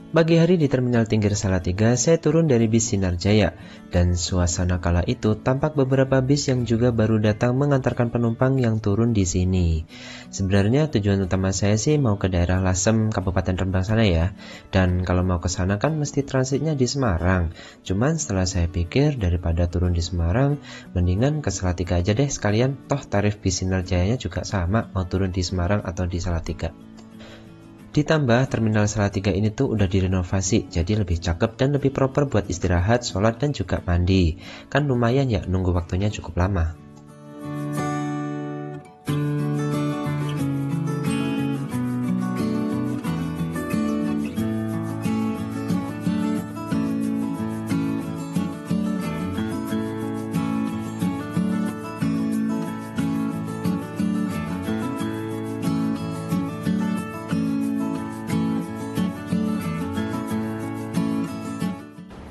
Pagi hari di Terminal Tingkir Salatiga, saya turun dari bis Sinar Jaya, dan suasana kala itu tampak beberapa bis yang juga baru datang mengantarkan penumpang yang turun di sini. Sebenarnya tujuan utama saya sih mau ke daerah Lasem, Kabupaten Rembang sana ya, dan kalau mau ke sana kan mesti transitnya di Semarang. Cuman setelah saya pikir daripada turun di Semarang, mendingan ke Salatiga aja deh sekalian, toh tarif bis Sinar Jayanya juga sama mau turun di Semarang atau di Salatiga. Ditambah terminal Salatiga ini tuh udah direnovasi, jadi lebih cakep dan lebih proper buat istirahat, sholat, dan juga mandi. Kan lumayan ya nunggu waktunya cukup lama.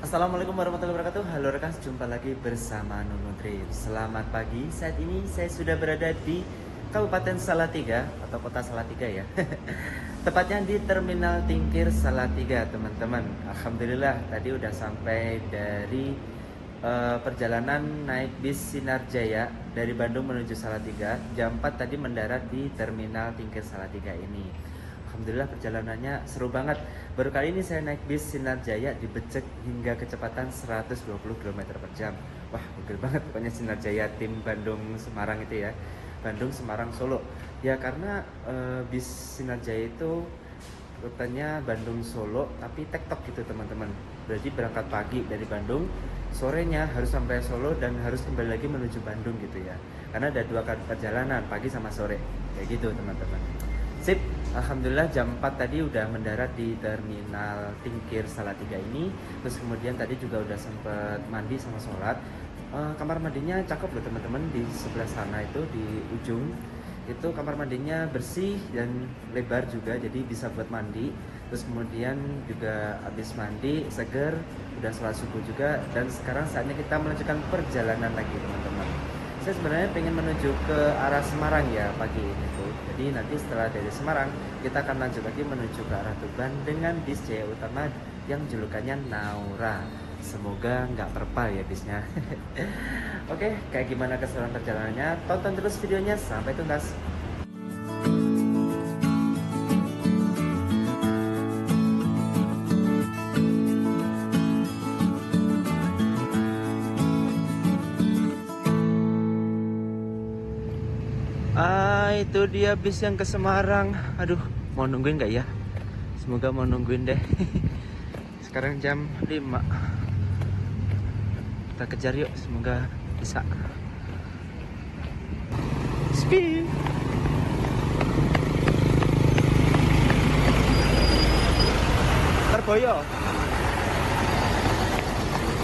Assalamualaikum warahmatullahi wabarakatuh. Halo rekan, jumpa lagi bersama Nunu Trip. Selamat pagi. Saat ini saya sudah berada di Kabupaten Salatiga atau Kota Salatiga ya. Tepatnya di Terminal Tingkir Salatiga, teman-teman. Alhamdulillah tadi udah sampai dari perjalanan naik bis Sinar Jaya dari Bandung menuju Salatiga. Jam 4 tadi mendarat di Terminal Tingkir Salatiga ini. Alhamdulillah perjalanannya seru banget. Baru kali ini saya naik bis Sinar Jaya di Becek hingga kecepatan 120 km per jam. Wah, gokil banget pokoknya Sinar Jaya tim Bandung Semarang itu ya. Bandung Semarang Solo. Ya karena bis Sinar Jaya itu rutenya Bandung Solo tapi tektok gitu teman-teman. Berarti berangkat pagi dari Bandung, sorenya harus sampai Solo dan harus kembali lagi menuju Bandung gitu ya. Karena ada 2 kali perjalanan, pagi sama sore. Kayak gitu teman-teman. Sip, alhamdulillah jam 4 tadi udah mendarat di Terminal Tingkir Salatiga ini. Terus kemudian tadi juga udah sempet mandi sama sholat. Kamar mandinya cakep loh teman-teman, di sebelah sana itu di ujung. Itu kamar mandinya bersih dan lebar juga, jadi bisa buat mandi. Terus kemudian juga habis mandi, seger, udah sholat subuh juga. Dan sekarang saatnya kita melanjutkan perjalanan lagi teman-teman. Saya sebenarnya pengen menuju ke arah Semarang ya pagi ini tuh. Jadi nanti setelah dari Semarang kita akan lanjut lagi menuju ke arah Tuban dengan bis Jaya Utama yang julukannya Naura. Semoga nggak perpal ya bisnya. Oke, kayak gimana keseruan perjalanannya? Tonton terus videonya sampai tuntas. Itu dia bis yang ke Semarang. Aduh, mau nungguin nggak ya? Semoga mau nungguin deh. Sekarang jam 5. Kita kejar yuk, semoga bisa. Speed. Terboyo.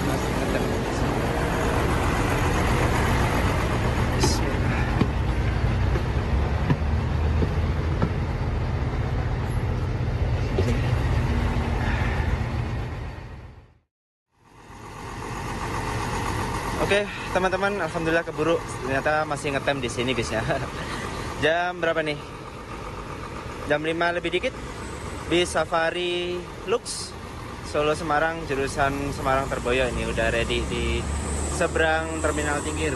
Masih ngetem. Oke, teman-teman, alhamdulillah keburu. Ternyata masih ngetem di sini bisnya. Jam berapa nih? Jam 5 lebih dikit. Bis Safari Lux Solo Semarang jurusan Semarang Terboyo ini udah ready di seberang Terminal Tingkir.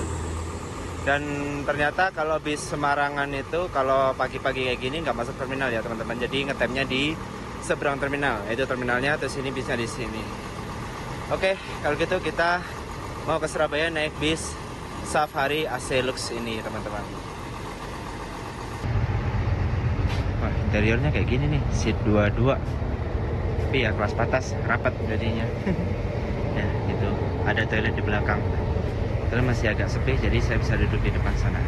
Dan ternyata kalau bis Semarangan itu kalau pagi-pagi kayak gini nggak masuk terminal ya teman-teman. Jadi ngetemnya di seberang terminal. Itu terminalnya, terus ini bisnya di sini. Oke, kalau gitu kita mau ke Surabaya naik bis Safari AC Lux ini teman-teman. Wah, interiornya kayak gini nih, seat 22. Tapi ya kelas patas, rapat jadinya. Ya gitu, ada toilet di belakang. Terus masih agak sepi, jadi saya bisa duduk di depan sana.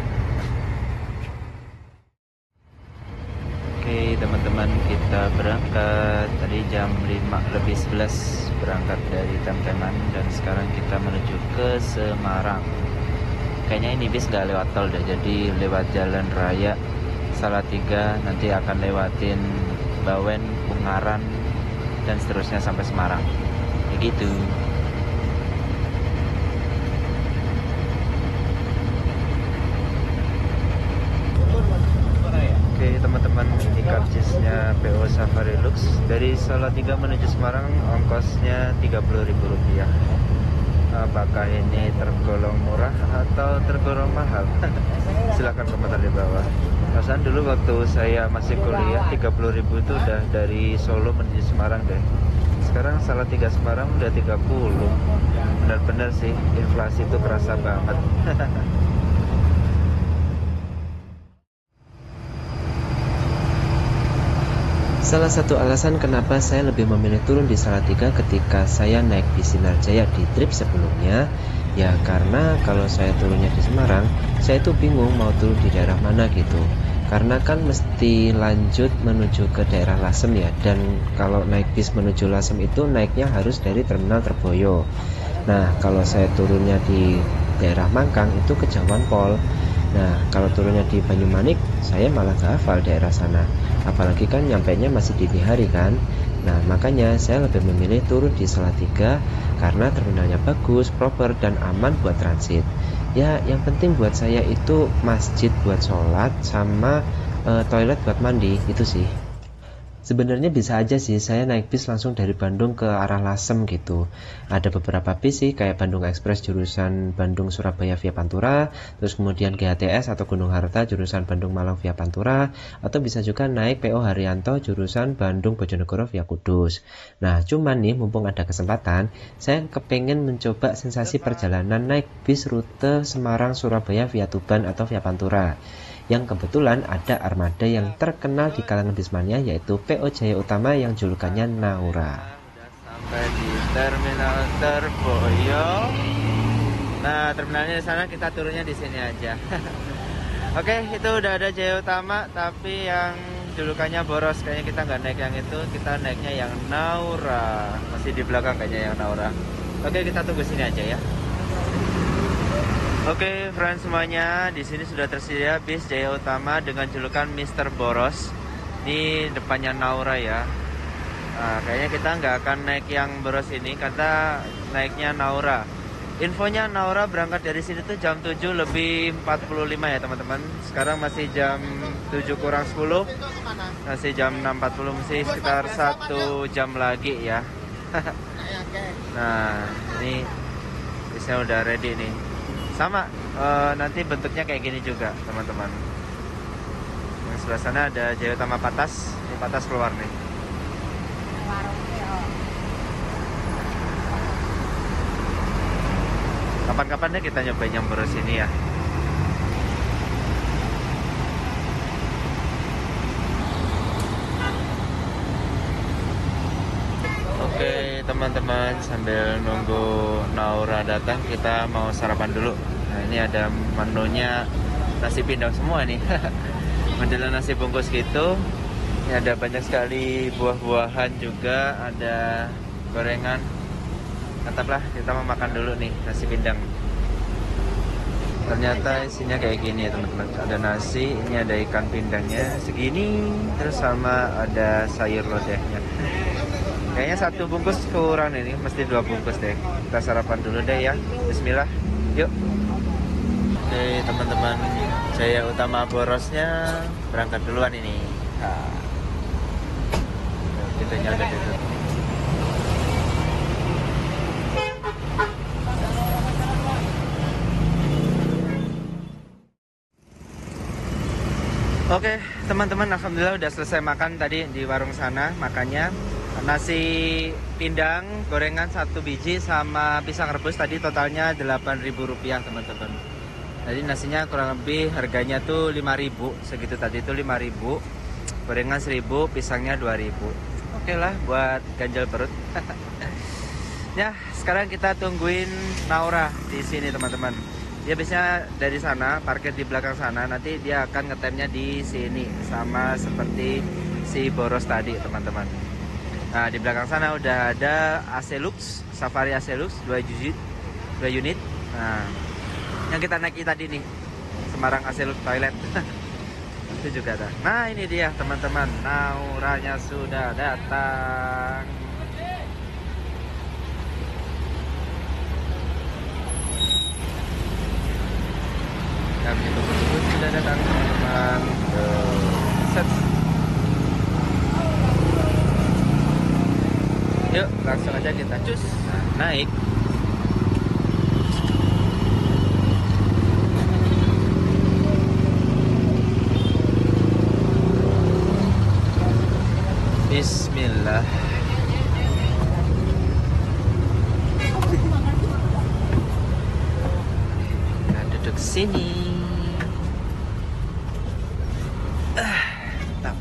Oke teman-teman, kita berangkat. Tadi jam 5 lebih 11 berangkat dari Temteman, dan sekarang kita menuju ke Semarang. Kayaknya ini bis gak lewat tol deh, jadi lewat jalan raya Salatiga, nanti akan lewatin Bawen, Ungaran, dan seterusnya sampai Semarang. Begitu. Oke teman-teman, ini karcisnya PO Safari Lux. Dari Salatiga menuju Semarang ongkosnya Rp30.000. Apakah ini tergolong murah atau tergolong mahal? Silahkan komentar di bawah. Perasaan dulu waktu saya masih kuliah 30.000 itu udah dari Solo menuju Semarang deh. Sekarang Salatiga Semarang udah 30. Benar-benar sih, inflasi itu kerasa banget. Salah satu alasan kenapa saya lebih memilih turun di Salatiga ketika saya naik bis Sinarjaya di trip sebelumnya, ya karena kalau saya turunnya di Semarang, saya tuh bingung mau turun di daerah mana gitu. Karena kan mesti lanjut menuju ke daerah Lasem ya, dan kalau naik bis menuju Lasem itu naiknya harus dari Terminal Terboyo. Nah, kalau saya turunnya di daerah Mangkang itu kejauhan pol. Nah, kalau turunnya di Banyumanik, saya malah gak hafal daerah sana. Apalagi kan nyampainya masih dini hari kan. Nah, makanya saya lebih memilih turun di Salatiga karena terminalnya bagus, proper, dan aman buat transit. Ya, yang penting buat saya itu masjid buat sholat sama toilet buat mandi, itu sih. Sebenarnya bisa aja sih saya naik bis langsung dari Bandung ke arah Lasem gitu. Ada beberapa bis sih kayak Bandung Express jurusan Bandung Surabaya via Pantura, terus kemudian GHTS atau Gunung Harta jurusan Bandung Malang via Pantura, atau bisa juga naik PO Haryanto jurusan Bandung Bojonegoro via Kudus. Nah, cuman nih mumpung ada kesempatan, saya kepengen mencoba sensasi perjalanan naik bis rute Semarang Surabaya via Tuban atau via Pantura. Yang kebetulan ada armada yang terkenal di kalangan bismania yaitu PO Jaya Utama yang julukannya Naura. Udah sampai di Terminal Terboyo. Nah, terminalnya di sana, kita turunnya di sini aja. Oke, itu udah ada Jaya Utama, tapi yang julukannya boros. Kayaknya kita nggak naik yang itu, kita naiknya yang Naura. Masih di belakang kayaknya yang Naura. Oke, kita tunggu sini aja ya. Oke, friends semuanya, di sini sudah tersedia bis Jaya Utama dengan julukan Mr. Boros. Ini depannya Naura ya. Nah, kayaknya kita nggak akan naik yang Boros ini, karena naiknya Naura. Infonya Naura berangkat dari sini tuh jam 7 lebih 45 ya teman-teman. Sekarang masih jam 7 kurang 10. Masih jam 6.40, masih sekitar 1 jam lagi ya. Nah, ini bisnya udah ready nih. Sama, nanti bentuknya kayak gini juga teman-teman. Yang sebelah sana ada Jaya Utama Patas. Ini Patas keluar nih. Kapan-kapan deh kita nyobain yang Boros ini ya. Oke teman-teman, sambil nunggu Naura datang, kita mau sarapan dulu. Nah, ini ada menunya nasi pindang semua nih. Modelan nasi bungkus gitu. Ini ada banyak sekali buah-buahan juga, ada gorengan. Mantap lah, kita mau makan dulu nih nasi pindang. Ternyata isinya kayak gini ya teman-teman. Ada nasi, ini ada ikan pindangnya segini, terus sama ada sayur lodehnya. Kayaknya 1 bungkus kurang ini, mesti 2 bungkus deh. Kita sarapan dulu deh ya. Bismillah, yuk. Oke teman-teman, Jaya Utama Borosnya berangkat duluan ini. Nah, pintunya udah ditutup. Oke teman-teman, alhamdulillah udah selesai makan tadi di warung sana. Makannya nasi pindang, gorengan 1 biji sama pisang rebus, tadi totalnya Rp8.000 teman-teman. Jadi nasinya kurang lebih harganya tuh 5.000 segitu, tadi itu 5.000, gorengan 1.000, pisangnya 2.000. Oke lah buat ganjal perut. Ya, sekarang kita tungguin Naura di sini teman-teman. Dia biasanya dari sana, parkir di belakang sana, nanti dia akan ngetemnya di sini sama seperti si Boros tadi teman-teman. Nah, di belakang sana udah ada AC Lux, Safari AC Lux 2 unit. Nah, yang kita naiki tadi nih, Semarang AC Lux Toilet. Itu juga ada. Nah, ini dia teman-teman, Nauranya sudah datang. Kami tunggu sudah datang teman-teman. Set. aja kita cus, naik. Bismillah. Kita duduk sini. Mantap.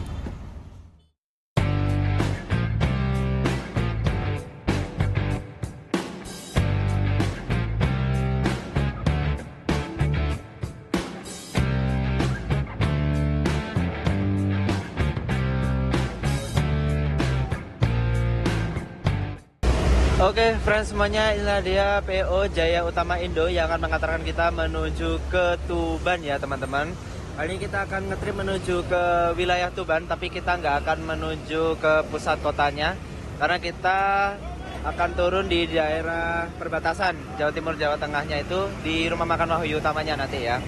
Oke, friends semuanya, inilah dia PO Jaya Utama Indo yang akan mengantarkan kita menuju ke Tuban ya teman-teman. Kali ini kita akan ngetrip menuju ke wilayah Tuban, tapi kita nggak akan menuju ke pusat kotanya, karena kita akan turun di daerah perbatasan Jawa Timur Jawa Tengahnya, itu di rumah makan Wahyu utamanya nanti ya.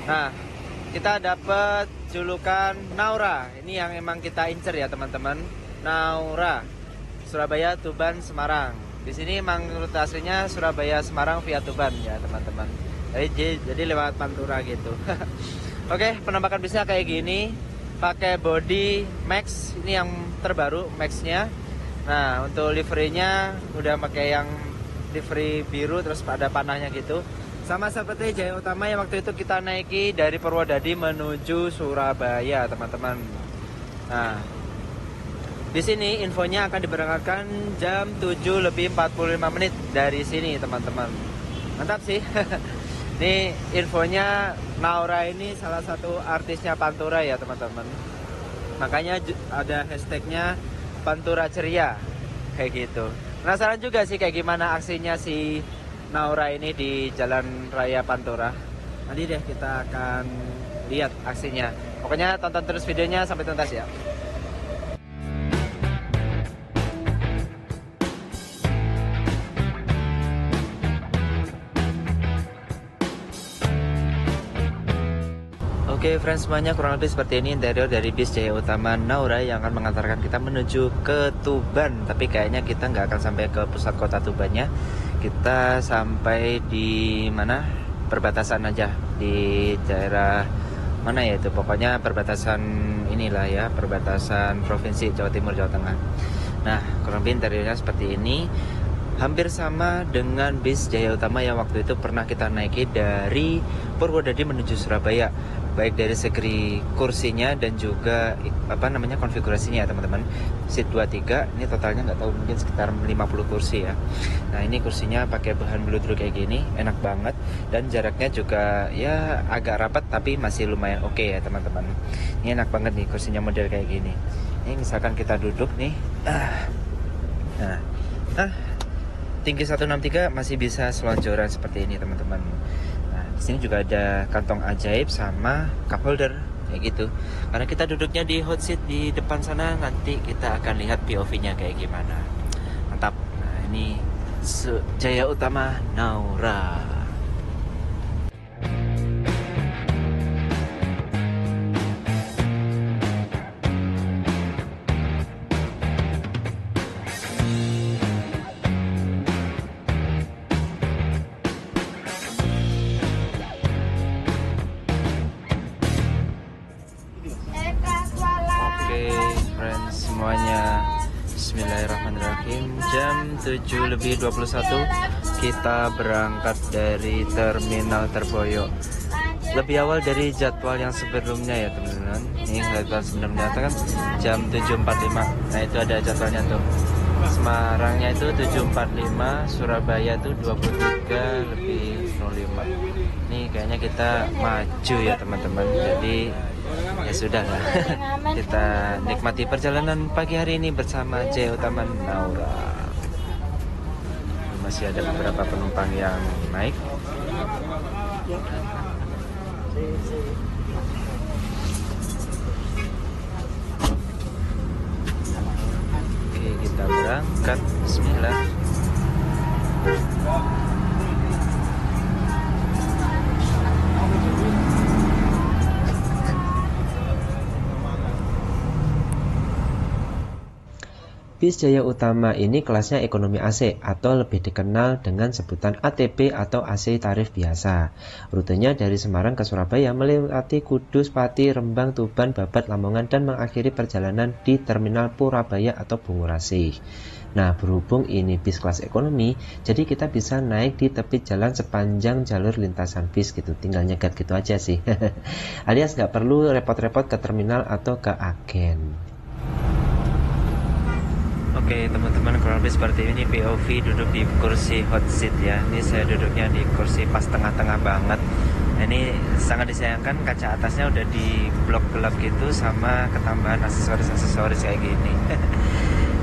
Nah, kita dapat julukan Naura, ini yang emang kita incer ya teman-teman. Naura, Surabaya, Tuban, Semarang. Di sini emang rute aslinya Surabaya Semarang via Tuban ya teman-teman. Jadi lewat Pantura gitu. Oke, penampakan bisnya kayak gini. Pakai body Max, ini yang terbaru Max-nya. Nah, untuk liverynya udah pakai yang livery biru terus ada panahnya gitu. Sama seperti Jaya Utama yang waktu itu kita naiki dari Purwodadi menuju Surabaya, teman-teman. Nah, di sini infonya akan diberangkatkan jam 7:45 dari sini, teman-teman. Mantap sih. Ini infonya, Naura ini salah satu artisnya Pantura ya, teman-teman. Makanya ada hashtagnya Pantura Ceria kayak gitu. Penasaran juga sih kayak gimana aksinya si Naura ini di Jalan Raya Pantura. Nanti deh kita akan lihat aksinya. Pokoknya tonton terus videonya sampai tuntas ya. Oke friends semuanya, kurang lebih seperti ini interior dari bis Jaya Utama Naura yang akan mengantarkan kita menuju ke Tuban. Tapi kayaknya kita nggak akan sampai ke pusat kota Tubannya. Kita sampai di mana? Perbatasan aja, di daerah mana ya itu, pokoknya perbatasan inilah ya, perbatasan provinsi Jawa Timur Jawa Tengah. Nah, kurang lebih interiornya seperti ini. Hampir sama dengan bis Jaya Utama yang waktu itu pernah kita naiki dari Purwodadi menuju Surabaya, baik dari segi kursinya dan juga konfigurasinya ya teman-teman. Seat 23, ini totalnya nggak tahu, mungkin sekitar 50 kursi ya. Nah, ini kursinya pakai bahan bluedruk kayak gini, enak banget, dan jaraknya juga ya agak rapat tapi masih lumayan oke ya teman-teman. Ini enak banget nih kursinya model kayak gini. Ini misalkan kita duduk nih, tinggi 163 masih bisa selonjoran seperti ini teman-teman. Nah, di sini juga ada kantong ajaib sama cup holder kayak gitu. Karena kita duduknya di hot seat di depan sana, nanti kita akan lihat POV-nya kayak gimana. Mantap. Nah, ini Jaya Utama Naura. Semuanya, bismillahirrahmanirrahim. Jam 7:21 kita berangkat dari Terminal Terboyo. Lebih awal dari jadwal yang sebelumnya ya teman-teman. Ini jadwal sebelumnya kan jam 7:45. Nah, itu ada jadwalnya tuh. Semarangnya itu 7:45, Surabaya itu 23:05. Ini kayaknya kita maju ya teman-teman. Jadi ya sudah lah. Kita nikmati perjalanan pagi hari ini bersama Jaya Utama Naura. Masih ada beberapa penumpang yang naik. Oke, kita berangkat. Bismillah. Bis Jaya Utama ini kelasnya ekonomi AC atau lebih dikenal dengan sebutan ATP atau AC tarif biasa. Rutenya dari Semarang ke Surabaya melewati Kudus, Pati, Rembang, Tuban, Babat, Lamongan dan mengakhiri perjalanan di Terminal Purabaya atau Bungurasih. Nah, berhubung ini bis kelas ekonomi, jadi kita bisa naik di tepi jalan sepanjang jalur lintasan bis gitu. Tinggal nyegat gitu aja sih. Alias nggak perlu repot-repot ke terminal atau ke agen. Oke teman-teman, kurang lebih seperti ini POV duduk di kursi hot seat ya. Ini saya duduknya di kursi pas tengah-tengah banget. Nah, ini sangat disayangkan kaca atasnya udah di blok gelap gitu sama ketambahan aksesoris kayak gini.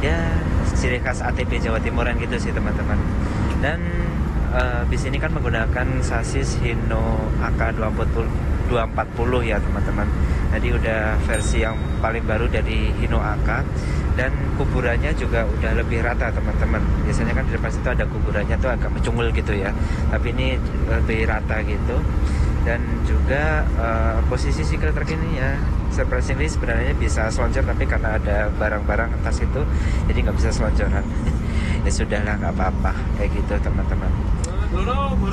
Ya ciri khas ATP Jawa Timuran gitu sih teman-teman. Dan bis ini kan menggunakan sasis Hino AK240 ya teman-teman. Jadi udah versi yang paling baru dari Hino AK. Dan kuburannya juga udah lebih rata teman-teman. Biasanya kan di depan situ ada kuburannya tuh agak mencungul gitu ya, tapi ini lebih rata gitu. Dan juga posisi sikil truk ini ya surprisingly sebenarnya bisa selonjor, tapi karena ada barang-barang atas itu jadi nggak bisa selonjoran. Ya sudahlah, nggak apa-apa kayak gitu teman-teman.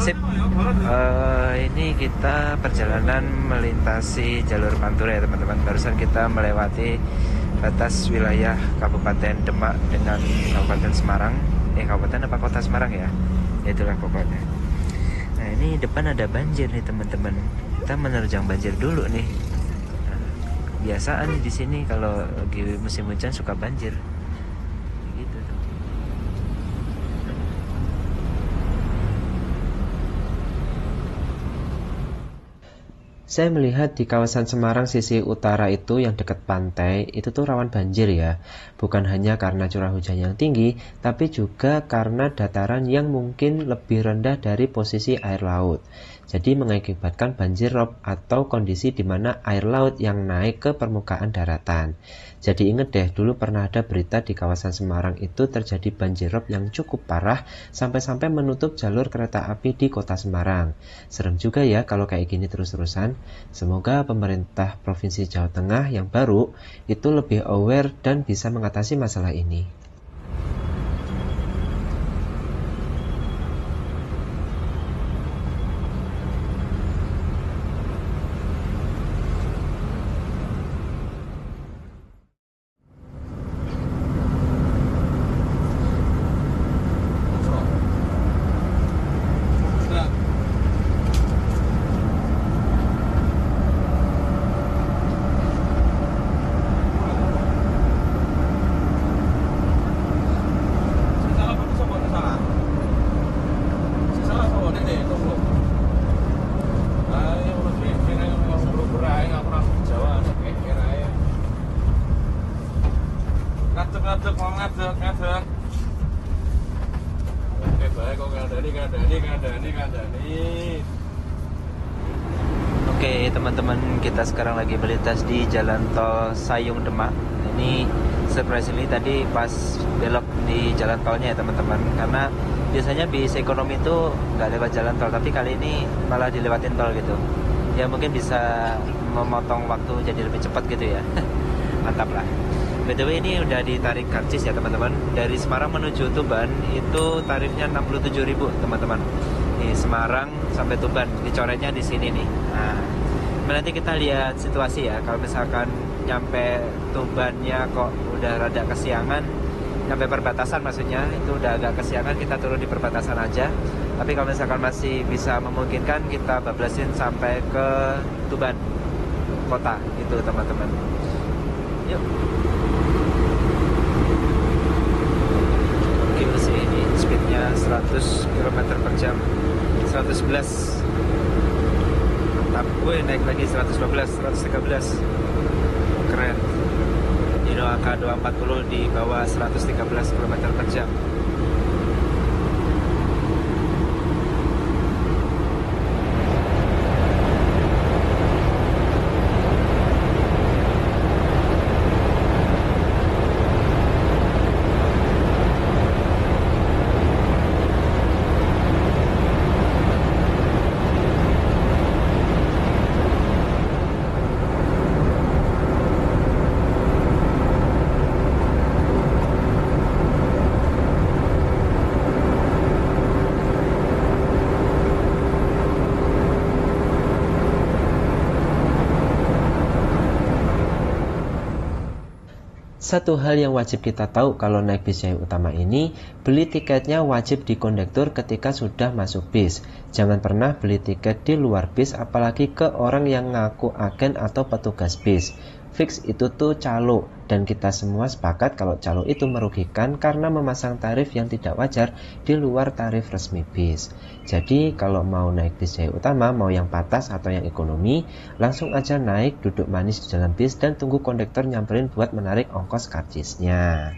Sip. Ini kita perjalanan melintasi jalur Pantura ya teman-teman. Barusan kita melewati batas wilayah Kabupaten Demak dengan Kabupaten Semarang. Kabupaten apa kota Semarang ya? Itulah pokoknya. Nah, ini depan ada banjir nih teman-teman. Kita menerjang banjir dulu nih. Nah, kebiasaan di sini kalau lagi musim hujan suka banjir. Gitu tuh. Saya melihat di kawasan Semarang sisi utara itu yang dekat pantai, itu tuh rawan banjir ya. Bukan hanya karena curah hujan yang tinggi, tapi juga karena dataran yang mungkin lebih rendah dari posisi air laut. Jadi mengakibatkan banjir rob atau kondisi di mana air laut yang naik ke permukaan daratan. Jadi inget deh, dulu pernah ada berita di kawasan Semarang itu terjadi banjir rob yang cukup parah sampai-sampai menutup jalur kereta api di kota Semarang. Serem juga ya kalau kayak gini terus-terusan. Semoga pemerintah Provinsi Jawa Tengah yang baru itu lebih aware dan bisa mengatasi masalah ini. Oke teman-teman, kita sekarang lagi melintas di jalan tol Sayung Demak. Ini surprisingly tadi pas belok di jalan tolnya ya teman-teman, karena biasanya bis ekonomi itu nggak lewat jalan tol, tapi kali ini malah dilewatin tol gitu. Ya mungkin bisa memotong waktu jadi lebih cepat gitu ya. Mantap lah. BTW ini udah ditarik karcis ya teman-teman. Dari Semarang menuju Tuban itu tarifnya 67.000 teman-teman. Nih Semarang sampai Tuban, dicoretnya di sini nih. Nah, nanti kita lihat situasi ya. Kalau misalkan nyampe Tubannya kok udah rada kesiangan, nyampe perbatasan maksudnya, itu udah agak kesiangan, kita turun di perbatasan aja. Tapi kalau misalkan masih bisa memungkinkan, kita bablasin sampai ke Tuban kota gitu teman-teman. Yuk. Gila sih ini speednya 100 km per jam, 111. Mantap, gue naik lagi 112, 113. Keren. Hino AK240 di bawah 113 km per jam. Satu hal yang wajib kita tahu kalau naik bis Jaya Utama ini, beli tiketnya wajib di kondektur ketika sudah masuk bis. Jangan pernah beli tiket di luar bis, apalagi ke orang yang ngaku agen atau petugas bis. Fix itu tuh calo, dan kita semua sepakat kalau calo itu merugikan karena memasang tarif yang tidak wajar di luar tarif resmi bis. Jadi kalau mau naik bis Jaya Utama, mau yang patas atau yang ekonomi, langsung aja naik, duduk manis di dalam bis dan tunggu kondektor nyamperin buat menarik ongkos karcisnya.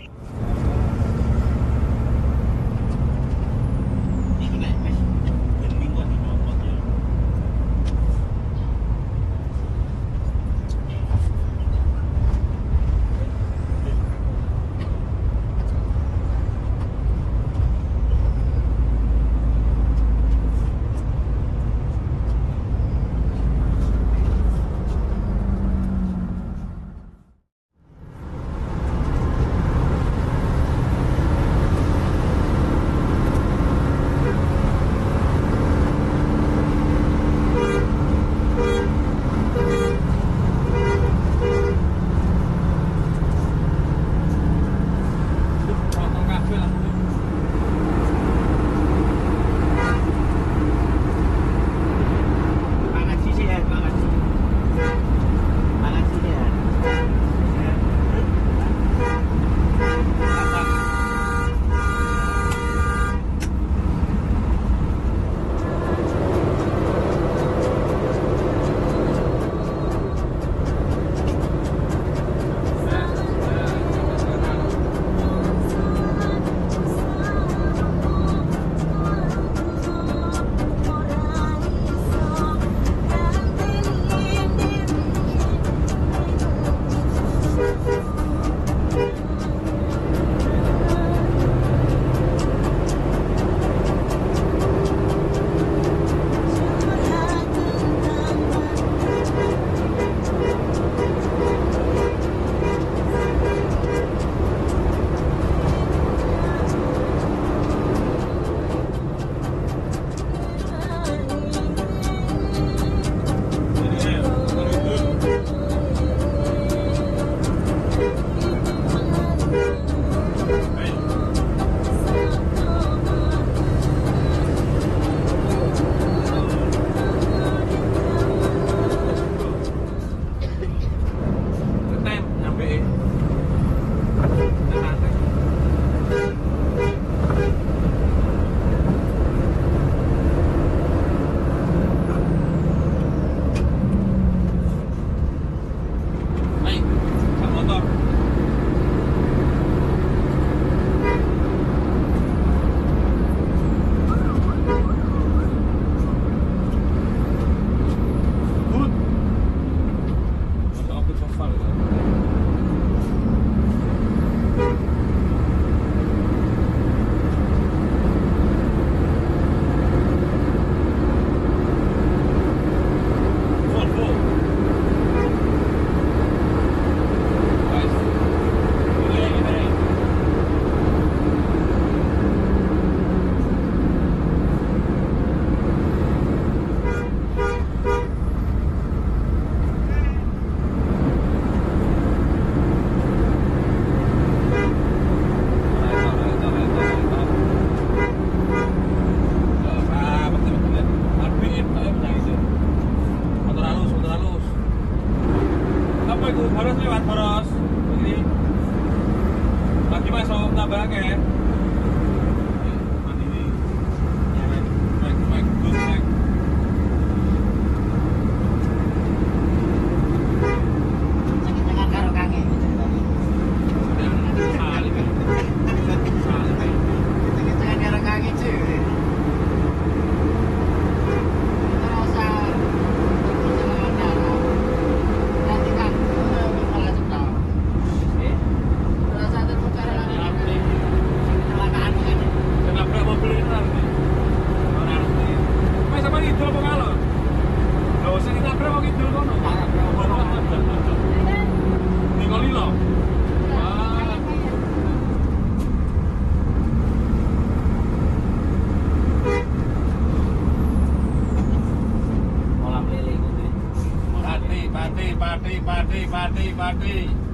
Pati.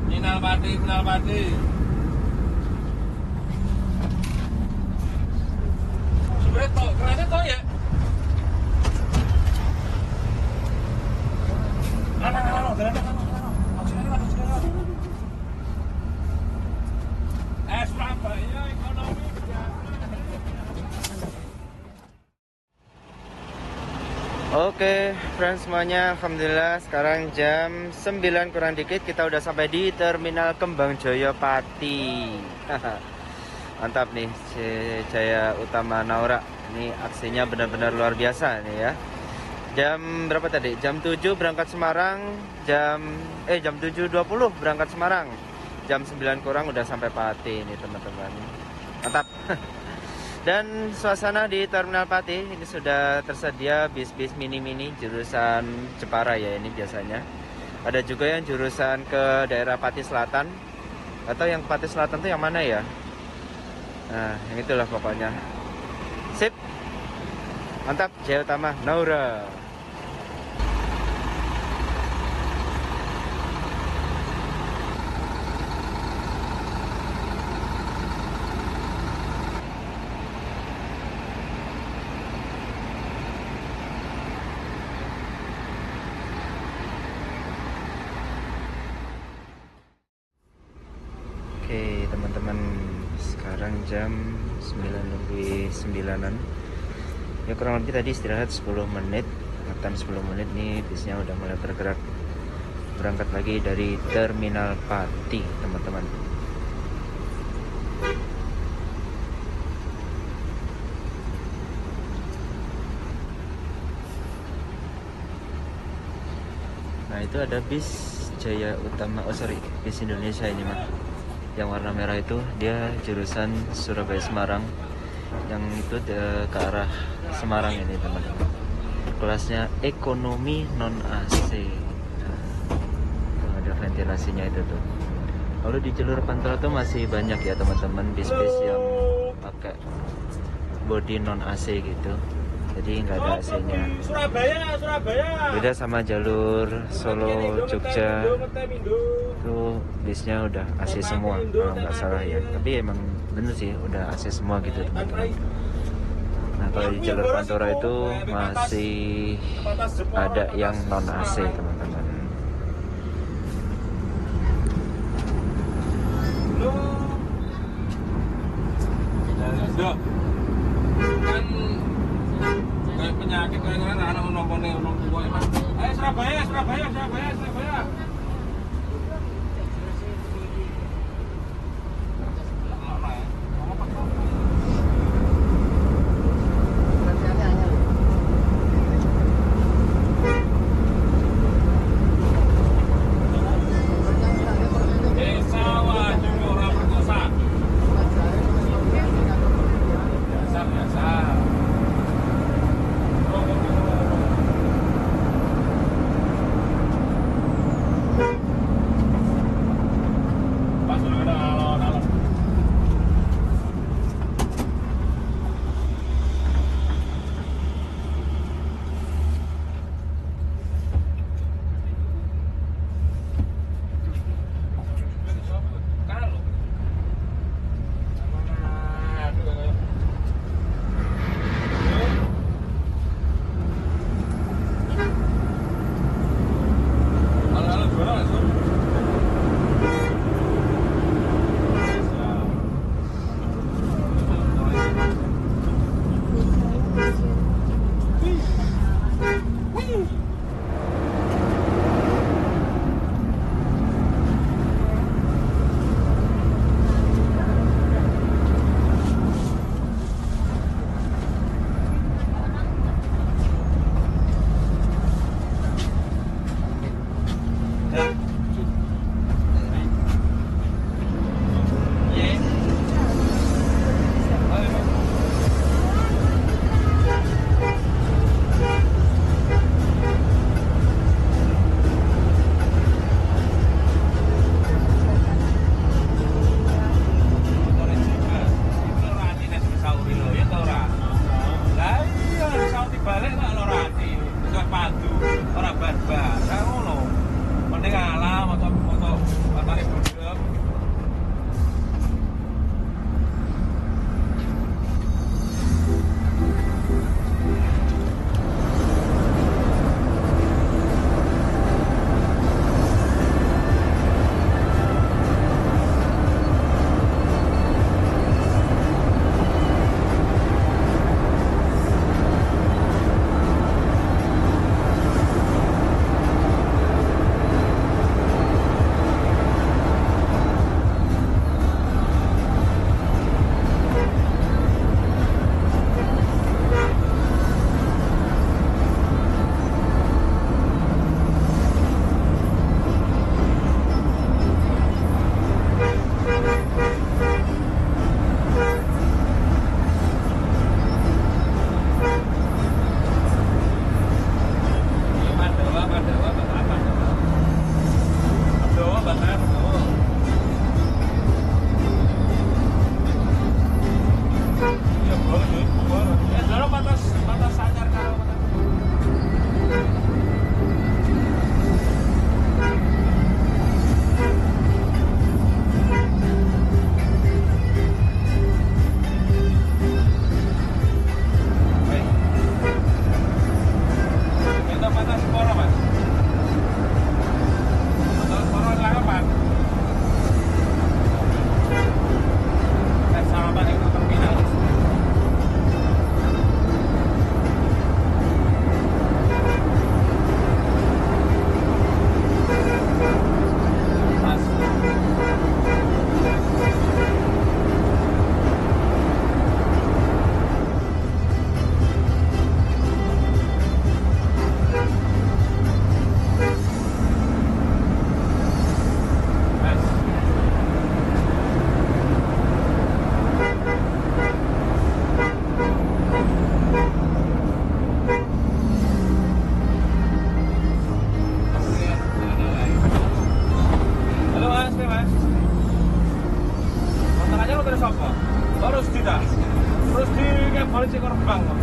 Minal Pati, Minal Pati. Sebenarnya toh, kerennya toh ya. Surabaya ekonomi. Oke, friends semuanya, alhamdulillah sekarang jam 9 kurang dikit kita udah sampai di Terminal Kembang Jaya Pati. Mantap nih, Jaya Utama Naura. Ini aksinya benar-benar luar biasa nih ya. Jam berapa tadi? Jam 7 berangkat Semarang, jam 7.20 berangkat Semarang. Jam 9 kurang udah sampai Pati nih teman-teman. Mantap. Dan suasana di Terminal Pati ini sudah tersedia bis-bis mini-mini jurusan Jepara ya ini biasanya. Ada juga yang jurusan ke daerah Pati Selatan. Atau yang Pati Selatan tuh yang mana ya? Nah, yang itulah pokoknya. Sip. Mantap, Jaya Utama Naura. Oke teman-teman, sekarang jam 9:09. Ya kurang lebih tadi istirahat 10 menit, makan 10 menit nih bisnya udah mulai bergerak berangkat lagi dari Terminal Pati teman-teman. Nah itu ada bis Jaya Utama, bis Indonesia ini mah. Yang warna merah itu dia jurusan Surabaya Semarang, yang itu ke arah Semarang ini teman-teman. Kelasnya ekonomi non AC. Nah, ada ventilasinya itu tuh. Lalu di jalur Pantura tuh masih banyak ya teman-teman bis-bis yang pakai body non AC gitu. Jadi nggak ada AC-nya. Surabaya. Beda sama jalur Solo Jogja, itu bisnya udah AC semua kalau nggak salah ya. Tapi emang bener sih udah AC semua gitu teman-teman. Nah kalau di jalur Pantura itu masih ada yang non AC teman-teman. Kan kayak penyakit kayak anak nongkrongnya orang tua ya. Ayo Surabaya. Mas. Kontrakannya lo terus apa? Terus di tak? Terus di kayak balik si Korbang kok.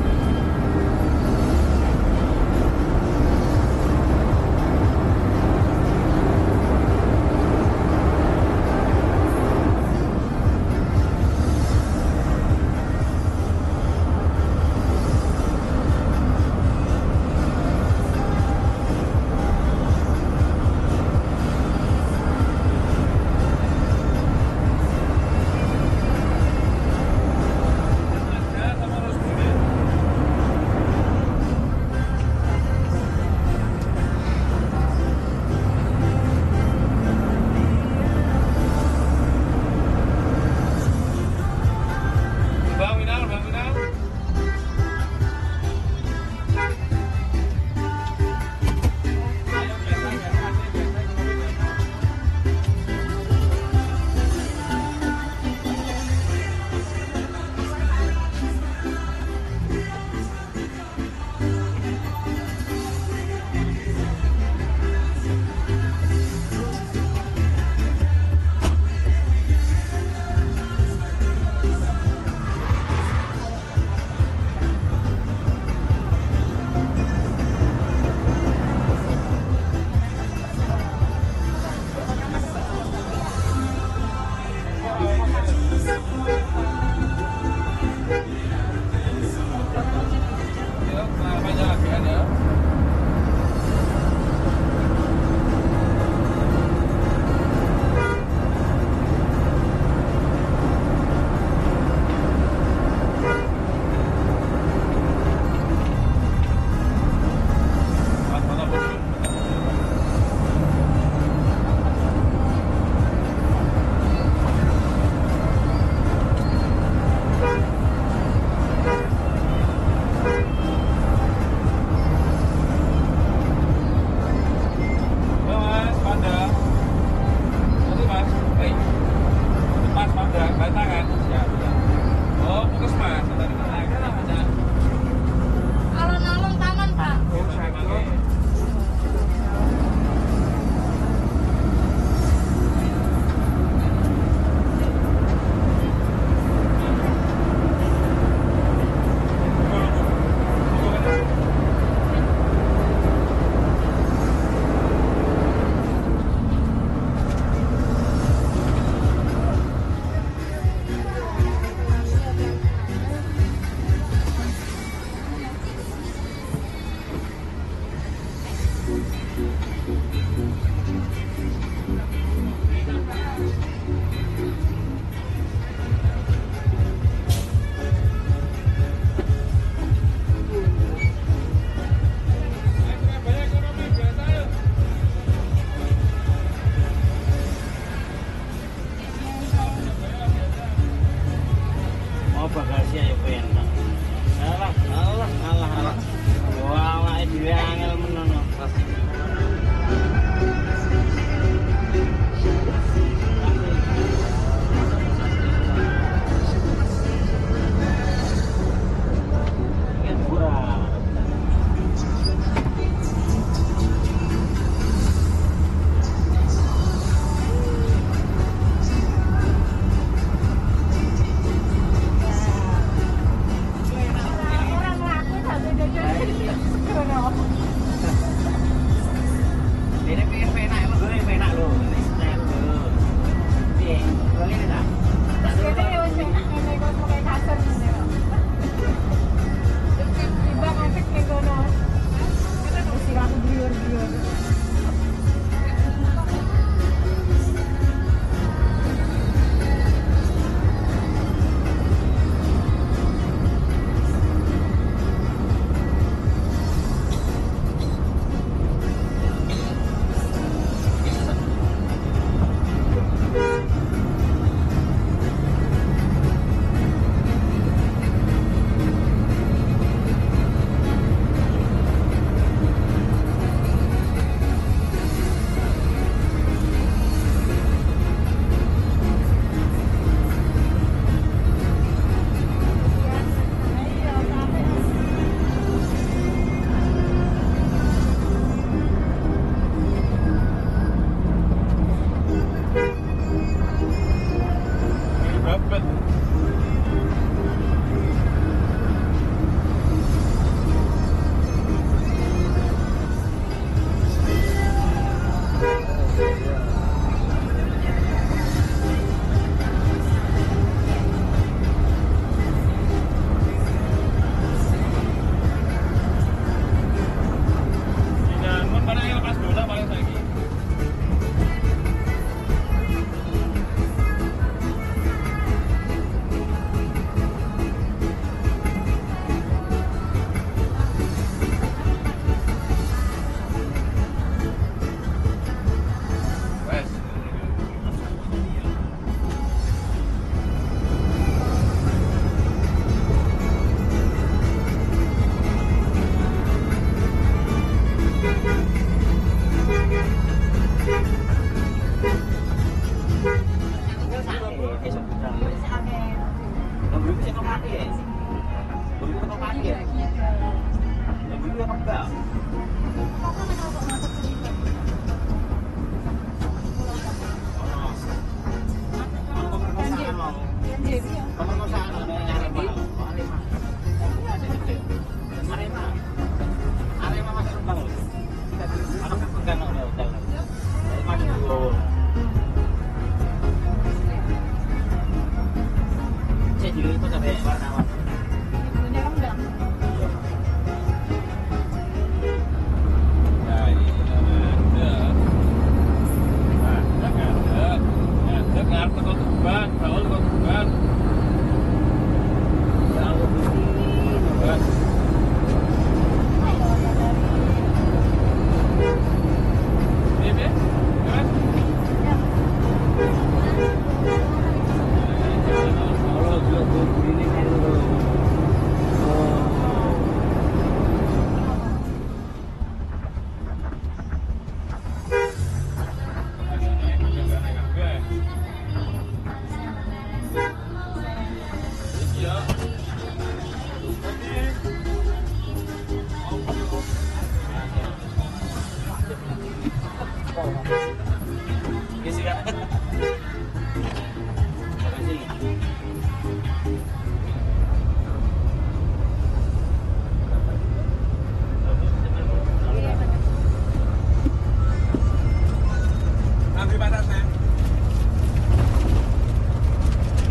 Nanti batasnya.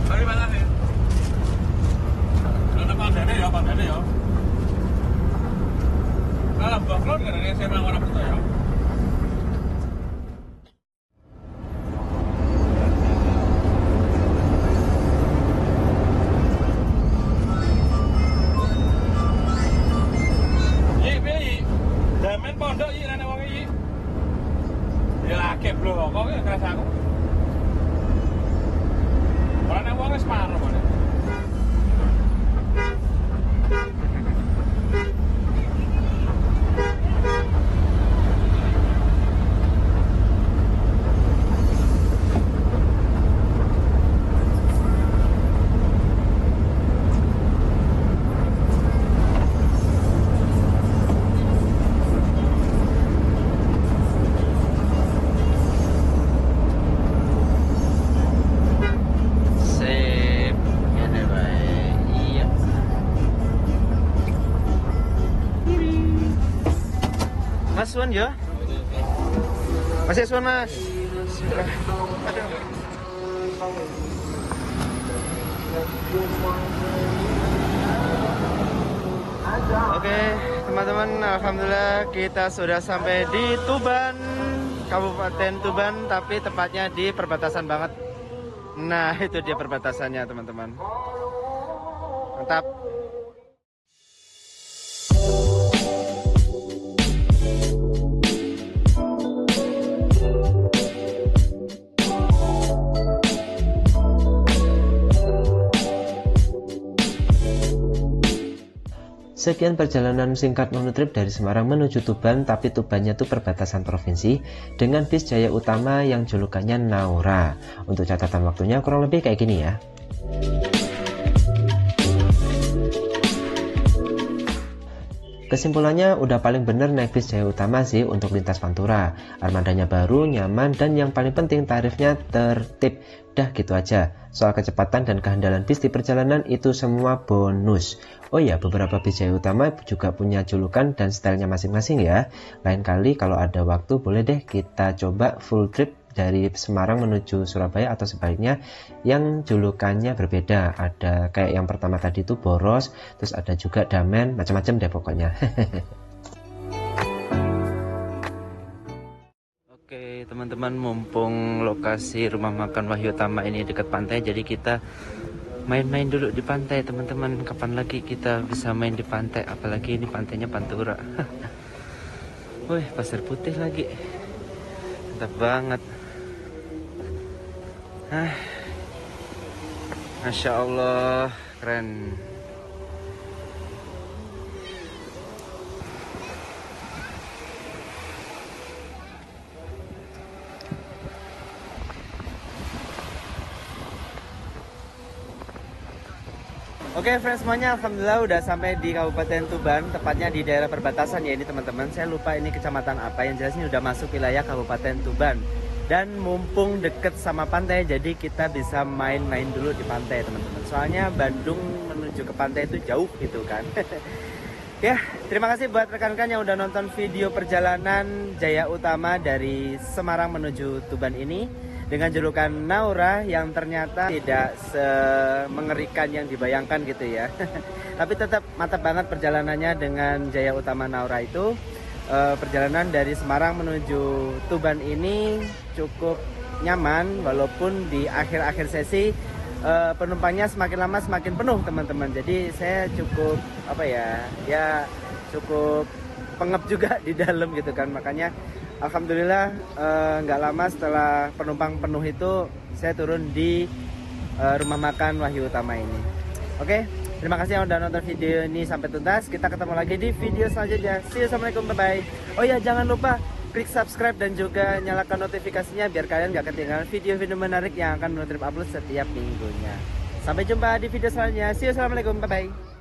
Nanti batasnya. Ada pandane ya. Kalau baklon kan ada saya bilang orang percaya. Damen pondok iki nenek wong iki. Ya lagi blok kok ya kerasa aku. Ora nek wong wis parah kok. Mas Wan ya? Masih Wan Mas. Oke, teman-teman, alhamdulillah kita sudah sampai di Tuban, Kabupaten Tuban, tapi tepatnya di perbatasan banget. Nah, itu dia perbatasannya, teman-teman. Mantap. Sekian perjalanan singkat monotrip dari Semarang menuju Tuban, tapi Tubannya tuh perbatasan provinsi dengan bis Jaya Utama yang julukannya Naura. Untuk catatan waktunya kurang lebih kayak gini ya. Kesimpulannya udah paling bener naik bis Jaya Utama sih untuk lintas Pantura. Armadanya baru, nyaman, dan yang paling penting tarifnya tertib. Dah gitu aja. Soal kecepatan dan kehandalan bis di perjalanan itu semua bonus. Oh ya, beberapa bis Jaya Utama juga punya julukan dan stylenya masing-masing ya. Lain kali kalau ada waktu boleh deh kita coba full trip dari Semarang menuju Surabaya atau sebaliknya yang julukannya berbeda. Ada kayak yang pertama tadi itu Boros, terus ada juga Damen, macam-macam deh pokoknya. Oke teman-teman, mumpung lokasi rumah makan Wahyu Utama ini dekat pantai, jadi kita main-main dulu di pantai teman-teman. Kapan lagi kita bisa main di pantai, apalagi ini pantainya Pantura. Wih, pasir putih lagi, mantap banget. Masya Allah, keren. Oke friends semuanya, alhamdulillah udah sampai di Kabupaten Tuban, tepatnya di daerah perbatasan ya ini teman-teman. Saya lupa ini kecamatan apa, yang jelas ini udah masuk wilayah Kabupaten Tuban. Dan mumpung deket sama pantai, jadi kita bisa main-main dulu di pantai teman-teman. Soalnya Bandung menuju ke pantai itu jauh gitu kan. Ya, terima kasih buat rekan-rekan yang udah nonton video perjalanan Jaya Utama dari Semarang menuju Tuban ini dengan julukan Naura yang ternyata tidak semengerikan yang dibayangkan gitu ya. Tapi tetap mantap banget perjalanannya dengan Jaya Utama Naura itu. Perjalanan dari Semarang menuju Tuban ini cukup nyaman, walaupun di akhir-akhir sesi penumpangnya semakin lama semakin penuh teman-teman. Jadi saya cukup cukup pengep juga di dalam gitu kan. Makanya alhamdulillah nggak lama setelah penumpang penuh itu saya turun di rumah makan Wahyu Utama ini. Oke, terima kasih yang udah nonton video ini sampai tuntas. Kita ketemu lagi di video selanjutnya. See you, assalamualaikum, bye bye. Oh ya, jangan lupa klik subscribe dan juga nyalakan notifikasinya biar kalian gak ketinggalan video-video menarik yang akan Monotrip upload setiap minggunya. Sampai jumpa di video selanjutnya. See you, assalamualaikum, bye bye.